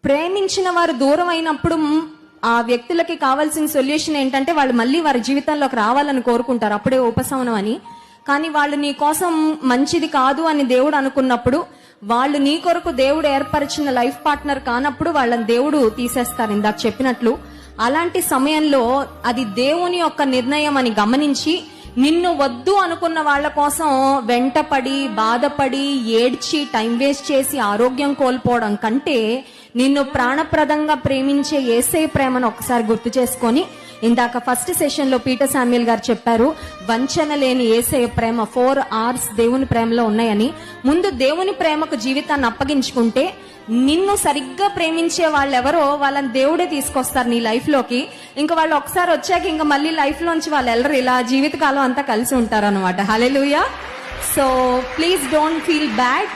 ప్రేమించిన వారు దూరం అయినప్పుడు ఆ వ్యక్తులకి కావాల్సిన సొల్యూషన్ ఏంటంటే వాళ్ళు మళ్ళీ వారి జీవితంలోకి రావాలని కోరుకుంటారు, అప్పుడే ఉపశమనం అని. కానీ వాళ్ళు నీ కోసం మంచిది కాదు అని దేవుడు అనుకున్నప్పుడు, వాళ్ళు నీ కొరకు దేవుడు ఏర్పరిచిన లైఫ్ పార్ట్నర్ కానప్పుడు వాళ్ళని దేవుడు తీసేస్తారు, ఇందాక చెప్పినట్లు. అలాంటి సమయంలో అది దేవుని యొక్క నిర్ణయం అని గమనించి, నిన్ను వద్దు అనుకున్న వాళ్ళ కోసం వెంటపడి బాధపడి ఏడ్చి టైం వేస్ట్ చేసి ఆరోగ్యం కోల్పోవడం కంటే, నిన్ను ప్రాణప్రదంగా ప్రేమించే యేసయ్య ప్రేమను ఒకసారి గుర్తు చేసుకొని, ఇందాక ఫస్ట్ సెషన్ లో పీటర్ శామ్యూల్ గారు చెప్పారు, వంచన లేని యేసయ్య ప్రేమ 4 R's దేవుని ప్రేమలో ఉన్నాయని. ముందు దేవుని ప్రేమకు జీవితాన్ని అప్పగించుకుంటే, నిన్ను సరిగ్గా ప్రేమించే వాళ్ళెవరో వాళ్ళని దేవుడే తీసుకొస్తారు నీ లైఫ్ లోకి. ఇంకా వాళ్ళు ఒకసారి వచ్చాక ఇంకా మళ్ళీ లైఫ్ లోంచి వాళ్ళు వెళ్ళరు, ఇలా జీవితకాలం అంతా కలిసి ఉంటారు అనమాట. Hallelujah. So please don't feel bad.